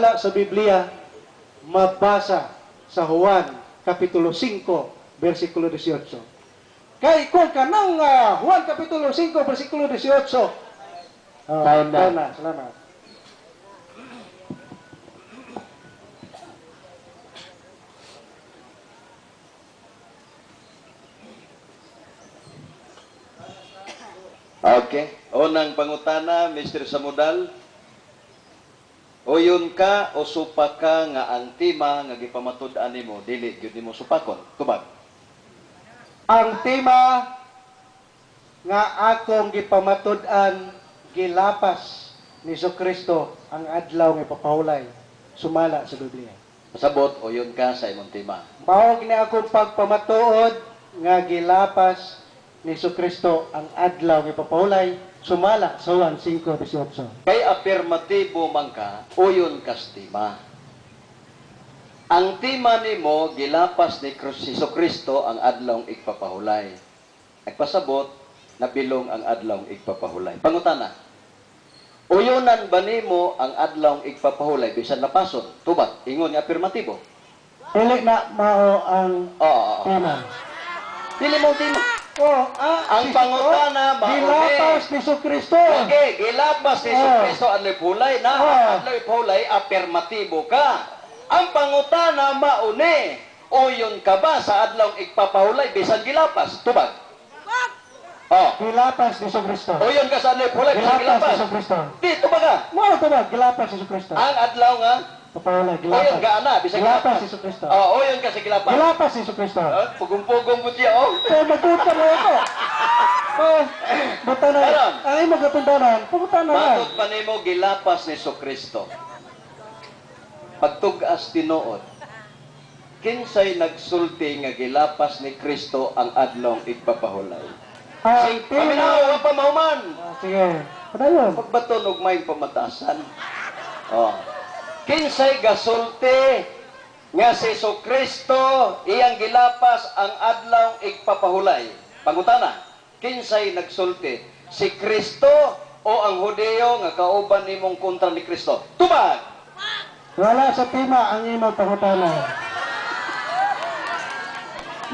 makita sa Biblia, mabasa sa Juan Kapitulo 5, versikulo 18. Kay kung kanang Juan Kapitulo 5, versikulo 18. Time na. Salamat. Okay. Unang pangutana, Mr. Samudal. Uyon ka o supa ka nga ang tima nga gipamatud-an nimo dili gyud nimo supakon. Tubag. Ang tema nga akong gipamatud-an gilapas ni Jesucristo ang adlaw nga ipapahulay sumala sa Biblia. Pasabot uyon ka sa imong tima. Mao ni akong pagpamatuod nga gilapas ni Jesucristo ang adlaw nga ipapahulay sumala sa Juan 5:18. Kay afirmatibo man ka, uyon ka sa tima. Ang tima nimo gilapas ni Jesucristo ang adlaw igpapahulay. Nagpasabot nabilong ang adlaw igpapahulay. Pangutana. Uyonan ba nimo ang adlaw igpapahulay bisan napason? Tubag, ingon nga afirmatibo. Dili na mao ang tema. Dili mo tima. Ang pangutana ba gilapas ni Jesucristo. Okay, gilapas ni Jesucristo ang ipulay na adlaw ipulay afirmatibo ka. Ang pangutana mauni, uyon ka ba sa adlaw igpapahulay bisan gilapas? Tubag. Gilapas ni Jesucristo. Uyon ka sa adlaw ipulay bisan Gilapas ni gilapas. Jesucristo. Di tubag ka. Mao to ba gilapas ni Jesucristo. Ang adlaw nga Papahulay uyon gilapas. ka ana bisan Gilapas gilapas. ni Jesucristo. Uyon ka sa gilapas. Gilapas ni Jesucristo. Pugong-pugong po siya, Magpunta na ako. Buta na. Karon. Ang imo gatundanan, pumunta na. Matod pa nimo gilapas ni Jesucristo. Pagtugas tinuod. Kinsay nagsulti nga gilapas ni Kristo ang adlaw igpapahulay. Paminaw pa mahuman. Sige. Padayon. Pagbaton og may pamatasan. Kinsay gasulti nga si Jesucristo iyang gilapas ang adlaw igpapahulay. Pangutana, kinsay nagsulti? Si Kristo o ang Hudyo nga kauban nimong kontra ni Kristo? Tubag! Wala sa tima ang imong pangutana.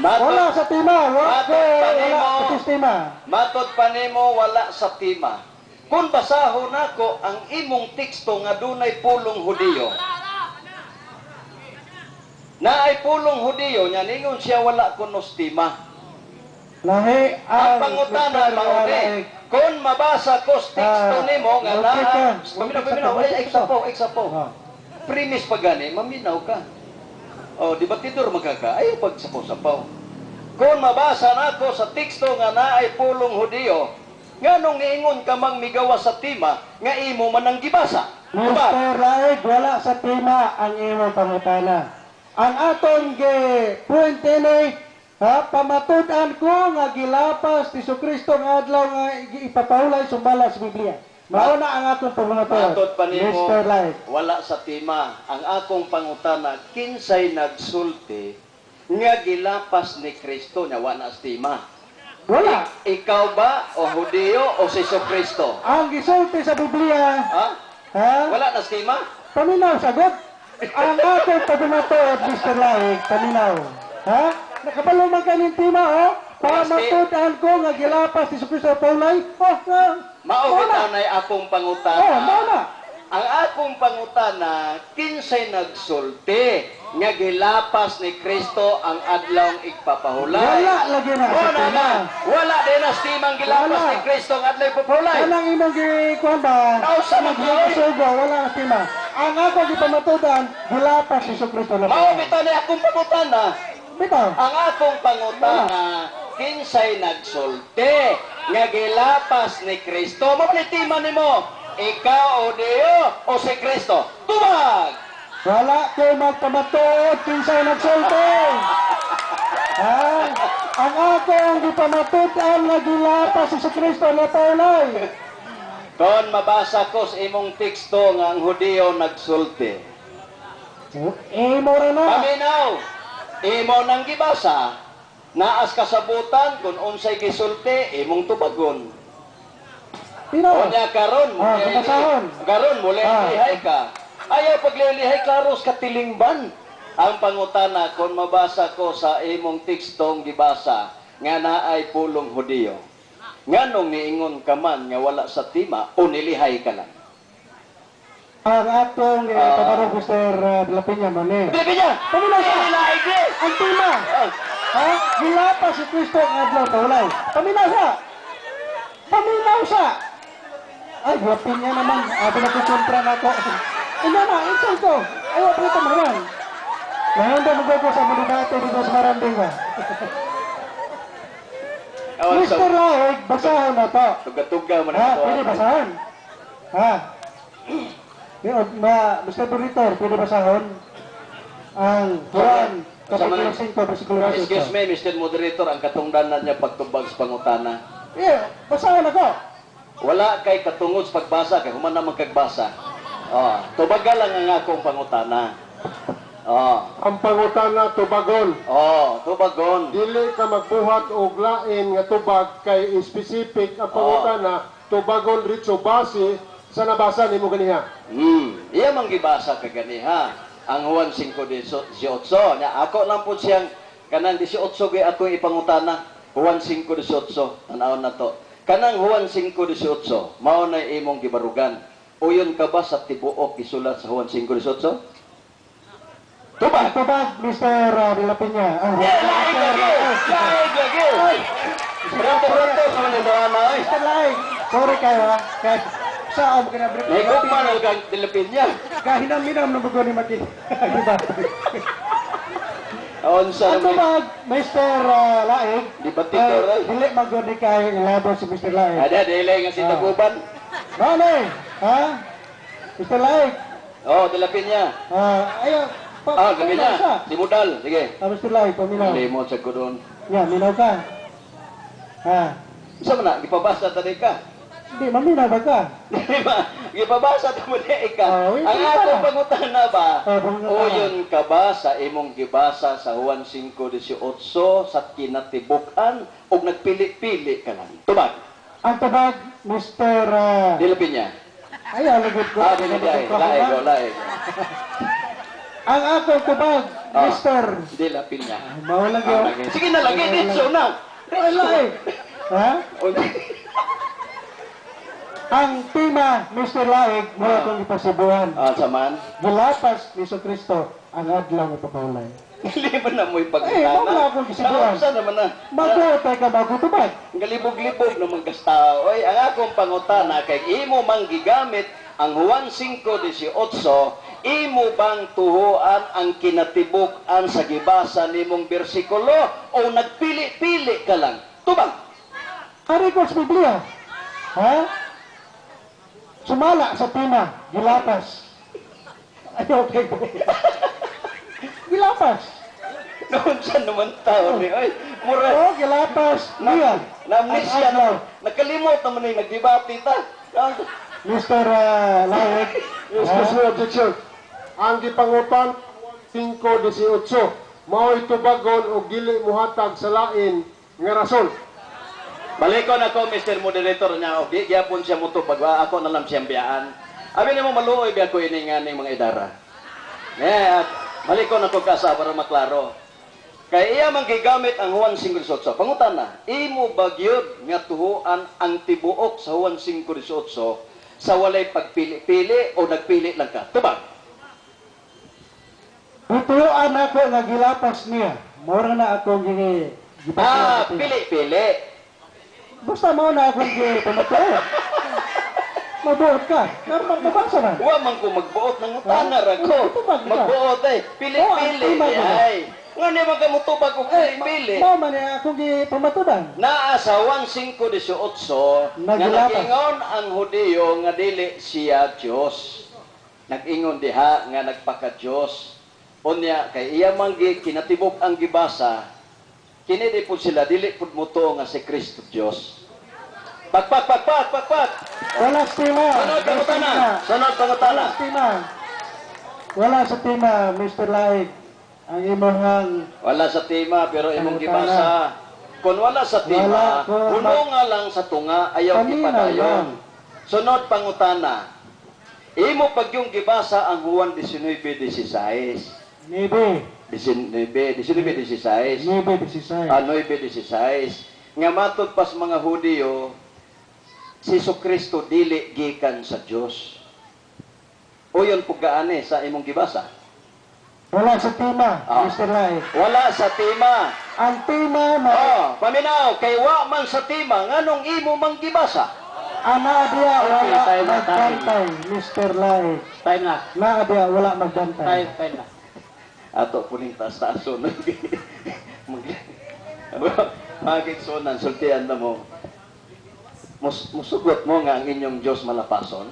Wala sa tima. Wala sa sistema. Matod pa nimo wala sa tima. Kung basahon nako ang imong teksto nga dunay pulong Hudyo. Naay pulong Hudyo nya ningon siya wala kunos tima. Lahi Ang pangutana mauni. Kung mabasa ko sa teksto nimo nga paminaw, eksapo. Premise pa gani, maminaw ka. Debatidor magkaka, ay pagsapaw-sapaw. Kung mabasa nako sa teksto nga naay pulong Hudyo, nganong niingon ka mang migawa sa tima, nga imo man ang gibasa. Mr. Raig, wala sa tima ang imong pangutana. Ang aton point ni pamatud-an ko nga gilapas ni Jesucristo nga adlaw nga ipapahulay sumala sa Biblia. Mao na ang akong pangutana. Matod pa nimo, Mr. Raig. wala sa tima. Ang akong pangutana, kinsay nagsulti nga gilapas ni Kristo nya wala sa tima. Wala. Ikaw ba o Hudyo o si Jesucristo? Ang gisulti sa Biblia, Wala na sa tima? paminaw sagot. Ang akong pagmatuod, Mr. Raig, paminaw. Nakabalo man kaning tima, pamatud-an ko nga gilapas ni Jesucristo pahulay. Maubitaw na akong pangutana. Mao na. Ang akong pangutana, kinsay nagsulti nga gilapas ni Kristo ang adlaw igpapahulay. Wala lagi na sa Wala tima. na. Wala din na timang gilapas Wala. ni Kristo ang adlaw igpapahulay. Anang imong gikuan ba? Nausa man yun. Sugo, wala ang tima. Ang ako gipamatudan, gilapas si Jesucristo na. Maubitaw na akong pangutana. Bitaw. Ang akong pangutana, kinsay nagsulti nga gilapas ni Kristo. Mapalitiman nimo. Ikaw o Dio o si Kristo? Tubag! Wala ko magpamatuod kinsay nagsulti. Ang akong gipamatudan nga gilapas si Jesucristo na pahulay. Kon mabasa ko sa imong teksto nga ang Hudyo nagsulti. Imo ra na. Paminaw, imo nang gibasa, naas kasabutan kung unsay gisulti, imong tubagon. Pino. Unya karon, kabasahon. karon muli ihay ka. Ayaw paglilihay klaros katilingban. Ang pangutana kung mabasa ko sa imong tekstong gibasa nga naay pulong Hudiyo. Nganong niingon ka man nga wala sa tima o nilihay ka lang. Ang atong pamarong Mr. De La Peña man eh. Bilipin niya! Paminaw siya! Nilihay ka! Ang tima! Ha? Gilapas si Kristo ang adlaw paulay. Paminaw siya! Paminaw siya! Ay, De La Peña naman. Pinakukontra na ako. Ina na, insay ko. Ayaw pa ito naman. Ngayon daw mag-go sa Manibate dito sa Maranding ba? Mr. Laig, basahan na to. Tuga-tuga man Ha? ito. Pwede basahan? Ha? Mr. Buritor, pwede basahon? Ang Juan, Kapitulo 5, versikulo 18. Excuse me, Mr. Moderator, ang katungdanan niya pagtubag sa pangutana. Basahan ako. Wala kay katungod sa pagbasa, kay human naman kagbasa. Tubaga lang ang akong pangutana. Ang pangutana tubagon. Tubagon. Dili ka magbuhat og lain nga tubag kay specific ang pangutana tubagon ritso base sa nabasa nimo ganiha. Iya man gibasa ka ganiha. Ang Juan 5:18 nya ako lang po siyang kanang 18 gay ako ipangutana. Juan 5:18 tan-awon na to. Kanang Juan 5:18 mao na imong gibarugan. Uyon ka ba sa tibuok isulat sa Juan 5:18? Tubag, Mr. De La Peña. Laig lagi. Rato-rato sa manindana ay. Mr. Laig, sorry kayo ha. Kahit saan ka na break. Naigugman ang kang Pilipinya. Kahinam-hinam na bago ni Maki. Diba? Unsa Ang tubag, Mr. Laig. Di ba titor ay? Dili magod kayo ilabot si Mr. Laig. Ada dili nga si Taguban. Mane, ha? Mr. Laig. Dilapin niya. Ayaw. Gabi na. Si Mudal. Sige. Mr. Laig, paminaw. Limot sa ko doon. Yeah, minaw ka. Ha? Isa man na, gipabasa tadi ka. Hindi, maminaw ba ka? Gipabasa ta mo di ka. Wait, Ang wait, atong para. pangutana ba? Pangutana. Uyon ka ba sa imong gibasa sa Juan 5:18 sa kinatibukan o nagpili-pili ka lang? Tubag. Ang tabag, Mr. Dilapin niya. Ayaw, lagot ko. Laig. Ang akong tabag, Mr. Dilapin niya. Mawalag yun. Sige na lagi dito na. Ay, Laig. Ha? Ang tima, Mr. Laig, mula kong ipasibuhan. Saman. Gilapas ni Kristo ang adlaw ng papaulay. Hindi mo na mo Eh, ipagkana. wala akong kisibuan. Nausa naman na. Magotay ka magutubag. Galibog-libog naman kastao. Oy, ang akong pangutana kay imo mang gigamit ang Juan 5:18, imo bang tuhuan ang kinatibuk-an sa gibasa nimong bersikulo o nagpili-pili ka lang? Tubang. Ari ko sa Biblia. Ha? Sumala sa tima, gilapas. Ay, okay. Gilapas. Noon siya naman tao ni. Oy, mura. Oh, gilapas. Niya. Namnisya na. Nakalimot naman yung nagdibati ta. Mr. Laig. Excuse me, objection. Ang gipangutan 5:18 mao'y tubagon og dili muhatag sa lain nga rason. Balikon ako, Mr. Moderator niya. Okay, gyapon siya mo to pag ako na lang siyang biyaan. Abi nimo maluoy biya ko ini nga ning mga idara. Balikon ako kasa para maklaro. Kay iya man gigamit ang Juan 5:18. Pangutan na, imo ba gyud nga tuhuan ang tibuok sa Juan 5:18 sa walay pagpili-pili o nagpili lang ka? Tubag. Tutuan ako nga gilapas niya. Mura na ako Pili-pili. Basta mo na akong pamatuan. Mabuot ka. Mabasa na. Wa man ko magbuot ng utanar ako. Magbuot ay pili-pili ay. Nga ni magamutubag ko pili-pili. Mama niya akong pamatuan. Naa sa Juan 5:18 nga nag-ingon ang Hudiyo nga dili siya Dios. Nag-ingon diha nga nagpaka-Dios. Unya kay iya man kinatibok ang gibasa. Kini di po sila dili pud muto nga si Kristo Dios. Pakpak. Wala sa tima. Sunod pangutana. Wala sa tima, Mr. Laig. Ang imong Wala sa tima pero imong gibasa. Kung wala sa tima, puno nga lang sa tunga ayaw Paminaw gipadayon. lang. Sunod pangutana. Imo pag yung gibasa ang Juan 19:16. Nebe. 19:16. Nebe, desisay. 9:16. Nga matod pas mga Hudiyo, si Kristo dili gikan sa Dios. O yun po gaani sa imong gibasa. Wala sa tema, Ah. Mr. Lai. Wala sa tema. Ang tema na Paminaw, kay wa man sa tema, nganong imo mang gibasa? ana dia wala Okay, time na, magbantay, Mr. Lai. Time na. Na dia wala magbantay. Time na. Ato puning taas-taason. Magigsonan, sultian na mo. Musugot mo nga ang inyong Diyos malapason.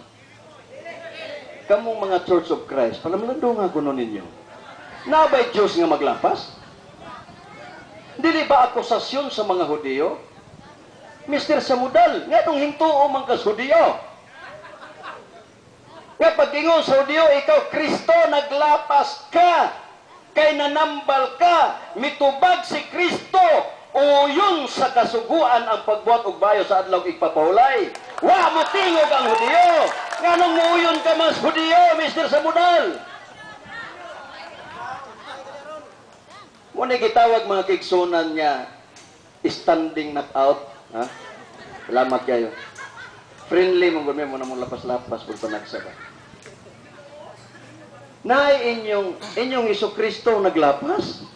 Kamong mga Church of Christ, palamlando nga kuno ninyo. Nabay Diyos nga maglapas? Dili ba akusasyon sa mga Hudiyo? Mr. Samudal, nga itong hintuo man kas Hudiyo. Nga pag-ingon sa Hudiyo, ikaw, Kristo, naglapas ka. Kay nanambal ka. Mitubag si Kristo. Uyon sa kasuguan ang pagbuhat og bayo sa adlaw igpapahulay. Wa mo tingog ang Hudiyo. Nganong muuyon ka mas Hudiyo, Mr. Samudal? Muna gitawag mga kigsunan niya, standing knockout. Ha? Salamat kayo. Friendly mong gumi mo na mong lapas-lapas kung panagsa ba. Nay inyong Jesucristo naglapas?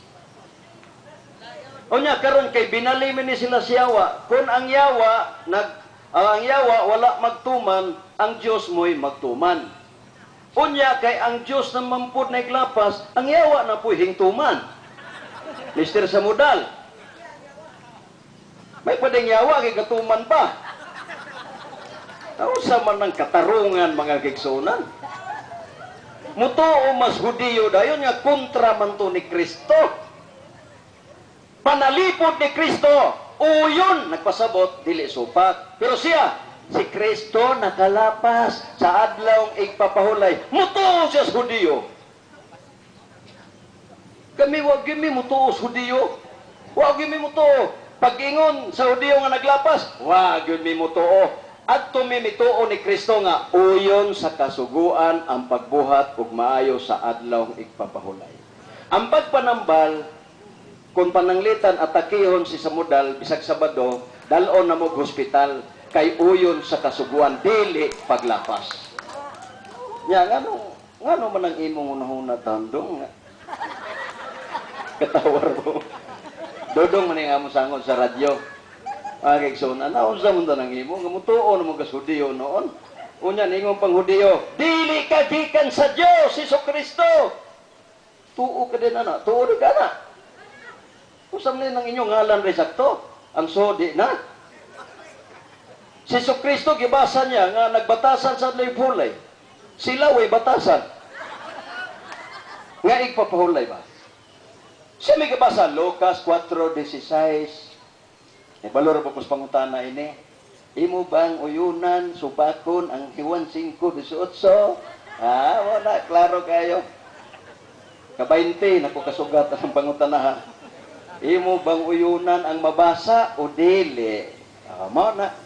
O niya, karon kay binalimin ni sila si Yawa. Kung ang Yawa, ang Yawa wala magtuman, ang Diyos mo'y magtuman. Unya kay ang Diyos na mampud na iglapas, ang Yawa na po'y hingtuman. Mr. Samudal, may pwedeng Yawa, kay katuman pa. Nausa man ng katarungan mga kigsunan. Mutuo mas Hudiyo dayon nga kontra man to ni Kristo. Panalipod ni Kristo, uyon nagpasabot dili supak. Pero siya, si Kristo nakalapas sa adlaw igpapahulay. Mutuo siya sa Hudiyo. Kami wag gyud mutuo sa Hudiyo. Wag gyud mutuo. Pag-ingon sa Hudiyo nga naglapas, wag gyud mutuo. At tumimituo ni Kristo nga uyon sa kasuguan ang pagbuhat ug maayo sa adlaw igpapahulay. Ang pagpanambal kung pananglitan atakihon si Samudal bisag Sabado, dalon na mo hospital kay uyon sa kasuguan dili paglapas. Nya ngano man ang imong unahuna tandong nga. Katawar mo. Dodong man nga mo sangon sa radyo. Kegson, unsa man nang imo nga mutuo na mo kas Hudiyo noon. Unya ningon pang Hudiyo, dili ka gikan sa Dios Jesucristo. Tuo ka din ana, tuo ka na. Usam ni nang inyong ngalan ray sakto, ang sodi na. Si Jesucristo gibasa niya nga nagbatasan sa hulay. Sila way batasan. Nga igpapahulay ba? Siya may gibasa Lucas 4:16. Balor po pos pangutana ini. Imo bang uyunan subakon ang Juan 5:18? Wala klaro kayo. Ka-20 nako kasugat ang pangutana ha. Imo bang uyunan ang mabasa o dili? Mao na.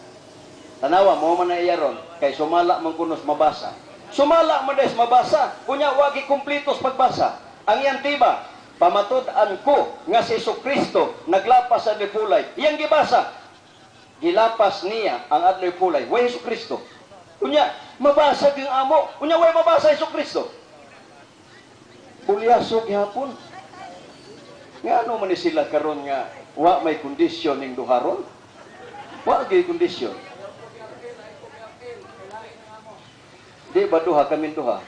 Tanawa mo man na iyaron kay sumala man kunos mabasa. Sumala man des mabasa, kunya wagi kumpletos pagbasa. Ang iyang tiba, pamatud-an ko nga si Jesucristo naglapas sa adlaw. Iyang gibasa, gilapas niya ang adlaw pulay. Way Jesucristo. Kunya, mabasa yung amo. Kunya, way mabasa Jesucristo. Pulyasog hapon. Nga ano man ni sila karon nga wa may kondisyon ning duharon? Wa gay kondisyon. Di ba duha kami duha?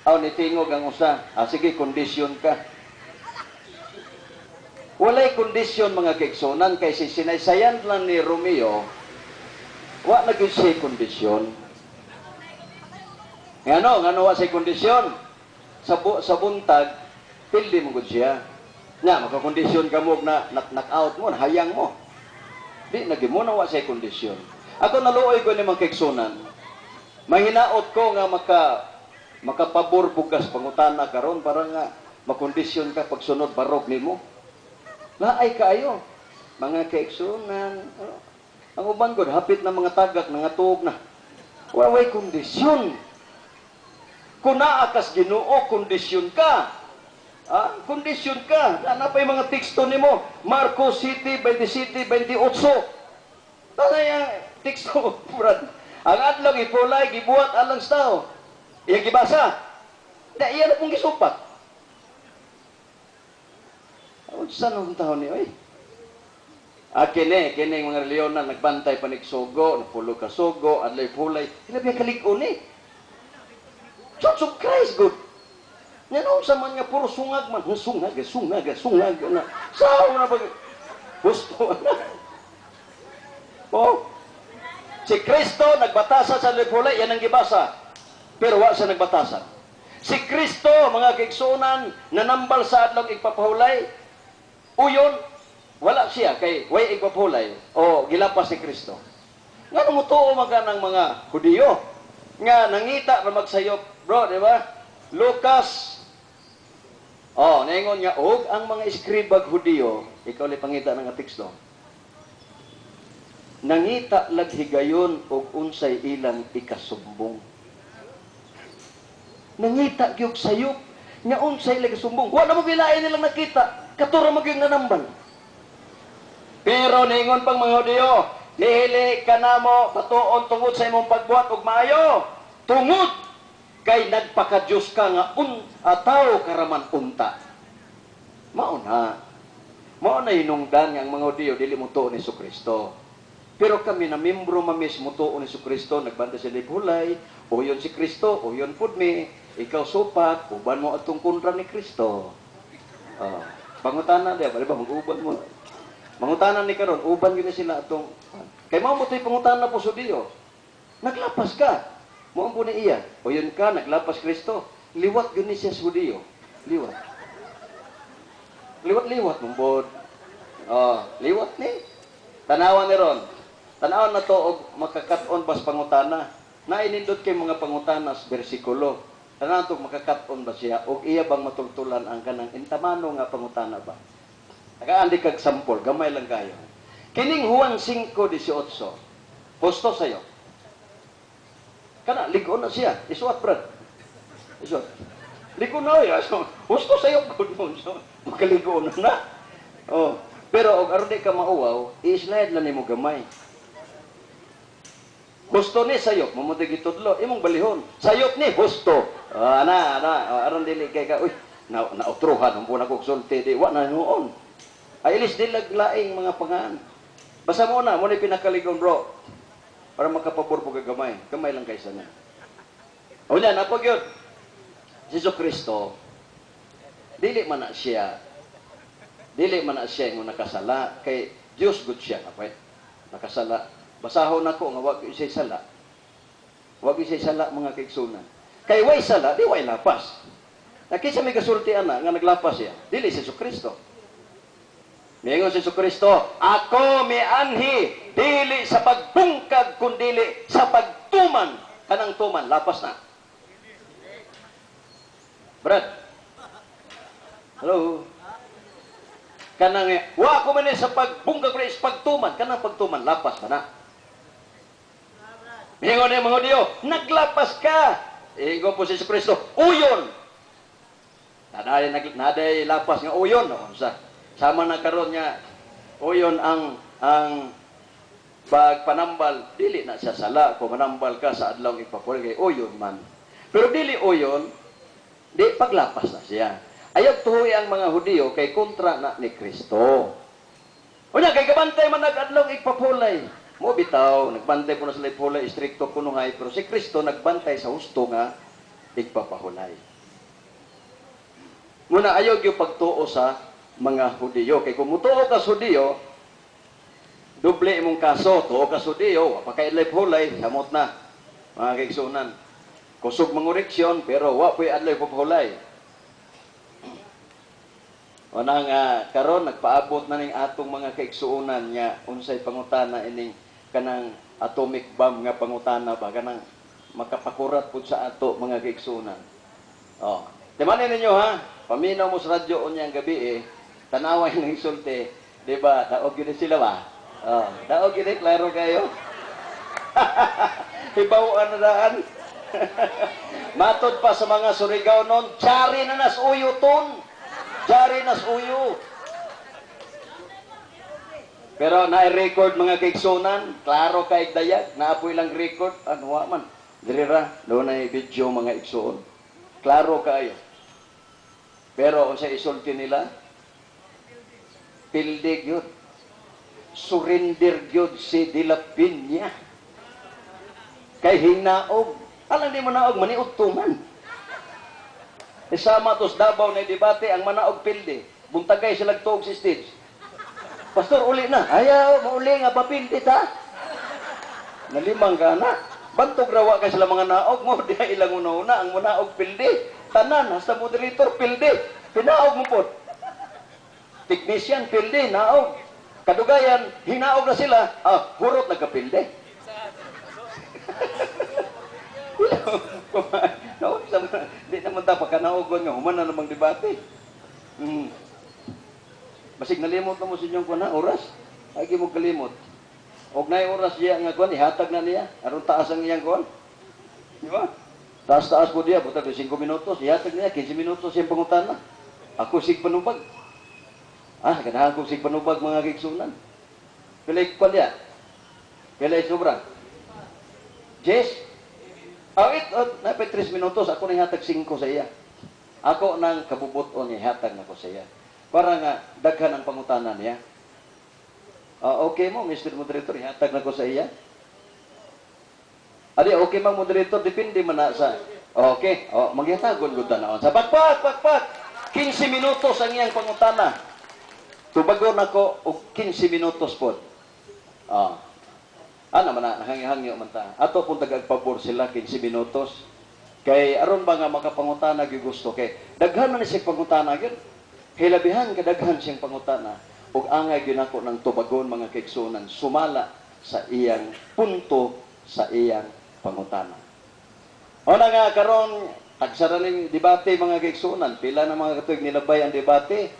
Aw ni tingog ang usa. Sige, kondisyon ka. Walay kondisyon mga kigsunan kay sinaysayan lang ni Romeo. Wa na gyud siya kondisyon. Ngano wa siya kondisyon? Sa buntag, pildi mo gud siya. Nga, makakondisyon ka mo na knock-out mo, hayang mo. Di, naging mo na wa siya kondisyon. Ako naluoy ko ni mga kigsunan. Mahinaot ko nga makapabor bugas pangutana karon para nga makondisyon ka pagsunod barog nimo. Laay kaayo mga kaigsunan. Ang uban gud hapit na mga tagak nangatuog na. Way kondisyon. Kung naakas Ginoo, kondisyon ka. Kondisyon ka. Ano pa yung mga teksto nimo? Marcos City, 27, 28. Tana yung teksto, Brad. Ang adlaw ipulay, gibuhat alang sa tao. Iyang gibasa. Iyan na pong gisupat. Saan ang taon niyo eh? Kini mga reliyonan, nagbantay paniksugo, napulo ka sugo, adlay pulay. Ilabi ang kalig-on eh. Church of Christ, good. Yan o, sa man nga, puro sungag man. Sungag. Na. Sao na pag... Gusto na. Si Kristo, nagbatasan sa adlay pulay, yan ang gibasa. Pero wa siya nagbatasan. Si Kristo, mga kaigsunan, nanambal sa adlaw igpapahulay, uyon, wala siya kay way igpapahulay o gilapas si Kristo. Nga numutuo mga ng mga Hudiyo nga nangita na magsayop, bro, di ba? Lucas, naingon nga, og ang mga eskribag Hudiyo, ikaw li pangita ng teksto, nangita laghigayon og unsay ilang ikasumbong. Nangita gyud sayop nga unsay ilang ikasumbong. Wa na mo bilain nilang nakita, katura mo gyud nanambal. Pero ningon pang mga Hudiyo, nihili ka na mo patuon tungod sa imong pagbuhat og maayo. Tungod kay nagpaka-Diyos ka nga tao karaman unta. Mauna hinungdan nga ang mga Hudiyo dili mo tuon ni Kristo. Pero kami na membro mamis mo tuon ni Kristo, nagbantay sa hulay, uyon si Kristo, uyon pud mi, ikaw supat, uban mo atong kontra ni Kristo. Pangutanan dia, bali ba mag-uban mo? Mangutanan ni karon, uban gyud sila atong kay mao mo toy pangutanan po sa Dios. Naglapas ka. Mo po ni iya. Uyon ka, naglapas Kristo. Liwat gyud ni siya sa Hudiyo. Liwat. Liwat mumbod. Liwat ni. Tanawan ni ron. Tanawan na to og makakat-on bas pangutana. Nainindot kay mga pangutana sa bersikulo. Tanawan to makakat-on ba siya og iya bang matultulan ang kanang intamano nga pangutana ba? Nakaandi kag sampol, gamay lang kayo. Kining Juan 5:18. Posto sayo. Kana ligon na siya. Isuat brad. Isuat. Ligon na ya. Posto sayo gud mo. Makaligon na. Pero og aron di ka mauwaw, i-slide lang nimo gamay. Gusto ni sayop, mamuti gitudlo, imong balihon. Sayop ni gusto. Aron dili kay ka, uy, nautruhan ang puna kog sulti di wa na noon. Ay ilis dilag laing mga pangaan. Basta mo na, mo ni pinakaligon bro. Para makapabor po gamay. Gamay lang kaysa na. Unya, napag yun. Si Kristo, dili man na siya yung nakasala. Kay Diyos good siya. Kapit. Nakasala. Basahon ako nga wag isay sala. Wag isay sala mga kaigsunan. Kay way sala, di way lapas. Nakisa may kasultian na nga naglapas siya. Dili si Kristo. Mingon si Kristo, ako may anhi, dili sa pagbungkag, kundili sa pagtuman. Kanang tuman, lapas na. Brad. Hello. Kanang, wa ko man sa pagbungkag, sa pagtuman. Kanang pagtuman, lapas na. Mingon ni mga Diyo, naglapas ka. Ingon po si Kristo, uyon. Naday lapas nga uyon. Sama na karon nga uyon ang pagpanambal, dili na siya sala kung manambal ka sa adlaw ipapul kay uyon man. Pero dili uyon, di paglapas na siya. Ayaw tuhoy ang mga Hudiyo kay kontra na ni Kristo. Unya kay kabantay man nag-adlaw ipapulay. Mo bitaw, nagbantay po na sila ipulay, stricto kunuhay, pero si Kristo nagbantay sa husto nga igpapahulay. Muna ayaw yung pagtuo sa mga Hudiyo. Kay kung mutuo ka sa Hudiyo, doble imong kaso, tuo ka sa Hudiyo, pakailay-hulay, samot na, mga kaigsunan. Kusog mangureksyon, pero wa po'y adlay-hulay. O nang karon nagpaabot na ning atong mga kaigsuunan niya, unsay pangutana ining kanang atomic bomb nga pangutana ba, kanang makapakurat po sa ato mga kaigsuunan. Timanin ninyo ha, paminaw mo sa radyo unyang gabi tanaway ng insulte, di ba? Daog yun sila ba? Daog yun, klaro kayo. Hibawaan na daan. Matod pa sa mga Surigao noon, jari na nas uyo ton. Jari nas uyo. Pero na-record mga kaigsunan, klaro ka igdayag, naapoy lang record, ano man. Dirira, doon na video mga igsuon. Klaro kayo. Pero kung sa isulti nila, pildig yun. Surrender yun si Dilapin niya. Kay hinaog. Alam di mo naog, maniot tuman. Isama tos Davao na debate, ang manaog pildi. Buntagay sila tuog si stage. Pastor, uli na. Ayaw, mauli nga papildi ta. Nalimang ka na. Bantog rawa ka sila mga naog mo. Di ilang una-una, ang manaog pildi. Tanan, hasta moderator pildi. Pinaog mo po. Technician pildi, naog. Kadugayan, hinaog na sila. Hurot nagkapildi. Hindi naman dapat ka naogon nga. Human na namang debate. Basig nalimot na mo sa inyong kuna, oras. Ay, mo kalimot. Huwag na yung oras niya nga kuhan, ihatag na niya. Aron taas ang iyang kuhan. Di ba? Taas-taas po niya, butag 5 minutos. Ihatag niya, 15 minutos yung pangutan na. Ako sig panubag. Ganahan ko sig panubag mga kiksunan. Pilay kuhan niya. Pilay sobra. Jess? Napay 3 minutos. Ako na ihatag 5 sa iya. Ako nang kabubuton niya, ihatag na ko sa iya. Para nga, daghan ang pangutanan niya. Okay mo, Mr. Moderator, ihatag na ko sa iya. Adi, okay mang moderator, depende man na sa... Okay, magyatagon ko tanaon. Sa pakpak! 15 minutos ang iyang pangutana. Tubagon ako, o 15 minutos po. Naman na, nahangyo man ta. Ato kung tagagpabor sila, 15 minutos. Kay, aron ba nga makapangutana, gusto kay, daghan man siya pangutana, yun. Hilabihan kadaghan siyang pangutana ug angay gyud ako ng tubagon mga kaigsunan sumala sa iyang punto sa iyang pangutana. O na nga karon tagsara ning debate mga kaigsunan, pila na mga katuig nilabay ang debate.